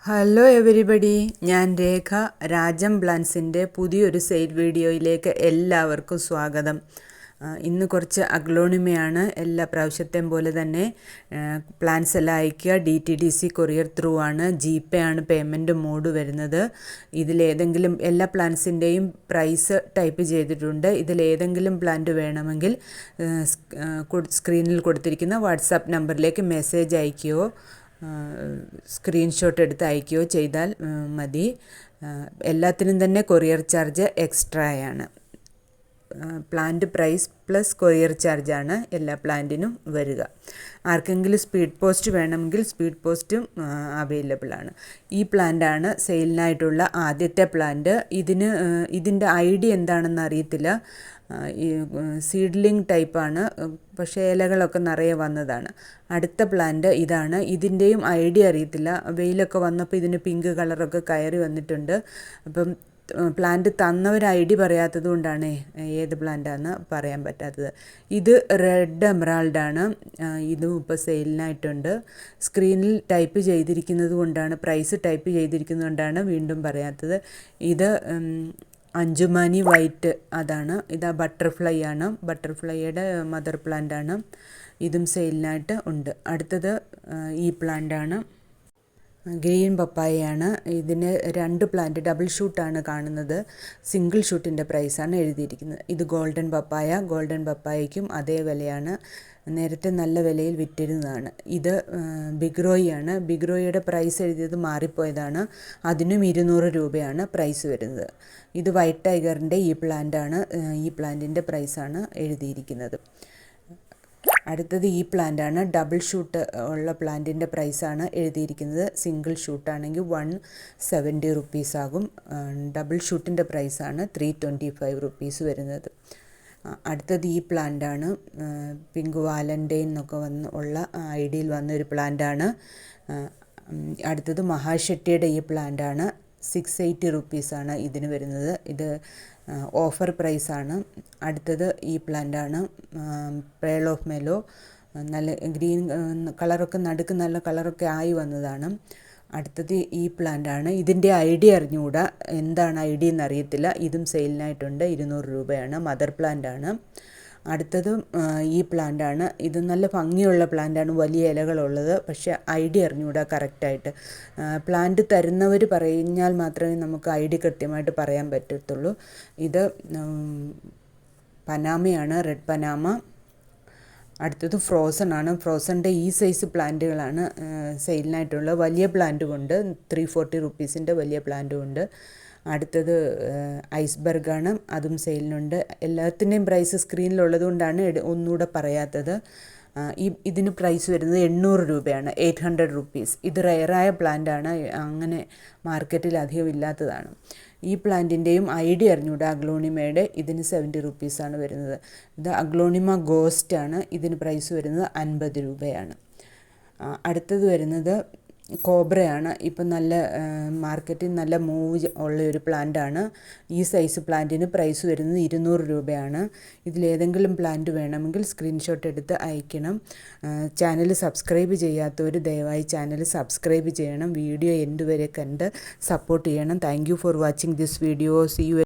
Hello everybody, ഞാൻ രേഖ. രാജം പ്ലാൻസിൻ്റെ പുതിയൊരു sale വീഡിയോയിലേക്ക് എല്ലാവർക്കും സ്വാഗതം. ഇന്ന് കുറച്ച് അഗ്ലോണിമയാണ്. എല്ലാ പ്രാവശ്യത്തെയും പോലെ തന്നെ പ്ലാൻസ് എല്ലാം അയക്കുക DTDC കൊറിയർ ത്രൂ ആണ്. GPay ആണ് പേയ്മെൻറ്റ് മോഡ് വരുന്നത്. ഇതിലേതെങ്കിലും എല്ലാ പ്ലാൻസിൻ്റെയും പ്രൈസ് ടൈപ്പ് ചെയ്തിട്ടുണ്ട്. ഇതിലേതെങ്കിലും പ്ലാന്റ് വേണമെങ്കിൽ സ്ക്രീനിൽ കൊടുത്തിരിക്കുന്ന വാട്സാപ്പ് നമ്പറിലേക്ക് മെസ്സേജ് അയക്കുകയോ സ്ക്രീൻഷോട്ട് എടുത്ത് അയക്കുകയോ ചെയ്താൽ മതി. എല്ലാത്തിനും തന്നെ കൊറിയർ ചാർജ് എക്സ്ട്രായാണ്. പ്ലാന്റ് പ്രൈസ് പ്ലസ് കൊറിയർ ചാർജാണ് എല്ലാ പ്ലാന്റിനും വരിക. ആർക്കെങ്കിലും സ്പീഡ് പോസ്റ്റ് വേണമെങ്കിൽ സ്പീഡ് പോസ്റ്റും അവൈലബിൾ ആണ്. ഈ പ്ലാന്റാണ് സെയിലിനായിട്ടുള്ള ആദ്യത്തെ പ്ലാന്റ്. ഇതിൻ്റെ ഐഡിയ എന്താണെന്ന് അറിയത്തില്ല. ഈ സീഡ്ലിംഗ് ടൈപ്പാണ്, പക്ഷേ ഇലകളൊക്കെ നിറയെ വന്നതാണ്. അടുത്ത പ്ലാന്റ് ഇതാണ്. ഇതിൻ്റെയും ഐഡിയ അറിയത്തില്ല. വെയിലൊക്കെ വന്നപ്പോൾ ഇതിന് പിങ്ക് കളറൊക്കെ കയറി വന്നിട്ടുണ്ട്. അപ്പം പ്ലാന്റ് തന്നവർ ഐഡിയ പറയാത്തത് കൊണ്ടാണ് ഏത് പ്ലാന്റാണെന്ന് പറയാൻ പറ്റാത്തത്. ഇത് റെഡ് എമറാൾഡാണ്. ഇതും ഇപ്പോൾ സെയിലിനായിട്ടുണ്ട്. സ്ക്രീനിൽ ടൈപ്പ് ചെയ്തിരിക്കുന്നത് കൊണ്ടാണ്, പ്രൈസ് ടൈപ്പ് ചെയ്തിരിക്കുന്നത് കൊണ്ടാണ് വീണ്ടും പറയാത്തത്. ഇത് അഞ്ചുമാനി വൈറ്റ്, അതാണ്. ഇത് ബട്ടർഫ്ലൈ ആണ്. ബട്ടർഫ്ലൈയുടെ മദർ പ്ലാന്റ് ആണ്. ഇതും സെയിലിനായിട്ട് ഉണ്ട്. അടുത്തത് ഈ പ്ലാന്റാണ്. ഗ്രീൻ പപ്പായയാണ്. ഇതിന് 2 പ്ലാന്റ് ഡബിൾ ഷൂട്ടാണ് കാണുന്നത്. സിംഗിൾ ഷൂട്ടിൻ്റെ പ്രൈസാണ് എഴുതിയിരിക്കുന്നത്. ഇത് ഗോൾഡൻ പപ്പായ. ഗോൾഡൻ പപ്പായയ്ക്കും അതേ വിലയാണ്. നേരത്തെ നല്ല വിലയിൽ വിറ്റിരുന്നതാണ്. ഇത് ബിഗ്രോയിയാണ്. ബിഗ്രോയിയുടെ പ്രൈസ് എഴുതിയത് മാറിപ്പോയതാണ്. അതിനും 200 രൂപയാണ് പ്രൈസ് വരുന്നത്. ഇത് വൈറ്റ് ടൈഗറിൻ്റെ ഈ പ്ലാന്റാണ്. ഈ പ്ലാന്റിൻ്റെ പ്രൈസാണ് എഴുതിയിരിക്കുന്നത്. അടുത്തത് ഈ പ്ലാന്റാണ്. ഡബിൾ ഷൂട്ട് ഉള്ള പ്ലാന്റിൻ്റെ പ്രൈസാണ് എഴുതിയിരിക്കുന്നത്. സിംഗിൾ ഷൂട്ടാണെങ്കിൽ 170 റുപ്പീസ് ആകും. ഡബിൾ ഷൂട്ടിൻ്റെ പ്രൈസാണ് 325 റുപ്പീസ് വരുന്നത്. അടുത്തത് ഈ പ്ലാന്റാണ്. പിങ്ക് വാലൻറ്റൈൻ എന്നൊക്കെ ഉള്ള ഐഡിയയിൽ വന്നൊരു പ്ലാന്റാണ്. അടുത്തത് മഹാശെട്ടിയുടെ ഈ പ്ലാന്റാണ്. 680 റുപ്പീസാണ് ഇതിന് വരുന്നത്. ഇത് ഓഫർ പ്രൈസാണ്. അടുത്തത് ഈ പ്ലാന്റാണ്. Pearl of mellow. നല്ല ഗ്രീൻ കളറൊക്കെ, നടുക്ക് നല്ല കളറൊക്കെ ആയി വന്നതാണ്. അടുത്തത് ഈ പ്ലാന്റാണ്. ഇതിൻ്റെ ഐഡിയ അറിഞ്ഞുകൂടാ, എന്താണ് ഐഡിയ എന്നറിയത്തില്ല. ഇതും സെയിലിനായിട്ടുണ്ട്. 200 രൂപയാണ്. മദർ പ്ലാന്റാണ്. അടുത്തതും ഈ പ്ലാന്റാണ്. ഇത് നല്ല ഭംഗിയുള്ള പ്ലാന്റാണ്, വലിയ ഇലകളുള്ളത്. പക്ഷേ ഐഡിയ അറിഞ്ഞുകൂടാ കറക്റ്റായിട്ട്. പ്ലാന്റ് തരുന്നവർ പറഞ്ഞാൽ മാത്രമേ നമുക്ക് ഐഡിയ കൃത്യമായിട്ട് പറയാൻ പറ്റത്തുള്ളൂ. ഇത് പനാമയാണ്, റെഡ് പനാമ. അടുത്തത് ഫ്രോസൺ ആണ്. ഫ്രോസണിൻ്റെ ഈ സൈസ് പ്ലാന്റുകളാണ് സെയിലിനായിട്ടുള്ളത്. വലിയ പ്ലാന്റും ഉണ്ട്. 340 റുപ്പീസിൻ്റെ വലിയ പ്ലാന്റും ഉണ്ട്. അടുത്തത് ഐസ്ബർഗാണ്. അതും സെയിലിനുണ്ട്. എല്ലാത്തിൻ്റെയും പ്രൈസ് സ്ക്രീനിലുള്ളത് കൊണ്ടാണ് ഒന്നുകൂടെ പറയാത്തത്. ഇതിന് പ്രൈസ് വരുന്നത് 800 രൂപയാണ്. 800 റുപ്പീസ്. ഇത് റെയറായ പ്ലാന്റാണ്, അങ്ങനെ മാർക്കറ്റിൽ അധികം ഇല്ലാത്തതാണ്. ഈ പ്ലാന്റിൻ്റെയും ഐഡിയ അറിഞ്ഞൂടെ അഗ്ലോണിമയുടെ. ഇതിന് 70 റുപ്പീസാണ് വരുന്നത്. ഇത് അഗ്ലോണിമ ഗോസ്റ്റ് ആണ്. ഇതിന് പ്രൈസ് വരുന്നത് 50 രൂപയാണ്. അടുത്തത് വരുന്നത് കോബ്രയാണ്. ഇപ്പം നല്ല മാർക്കറ്റിൽ നല്ല മൂവ് ഉള്ളൊരു പ്ലാന്റാണ്. ഈ സൈസ് പ്ലാന്റിന് പ്രൈസ് വരുന്നത് 200 രൂപയാണ്. ഇതിലേതെങ്കിലും പ്ലാന്റ് വേണമെങ്കിൽ സ്ക്രീൻഷോട്ട് എടുത്ത് അയക്കണം. ചാനൽ സബ്സ്ക്രൈബ് ചെയ്യാത്തവർ ദയവായി ചാനൽ സബ്സ്ക്രൈബ് ചെയ്യണം. വീഡിയോ എൻഡ് വരെ കണ്ട് സപ്പോർട്ട് ചെയ്യണം. Thank you for watching this video. See U.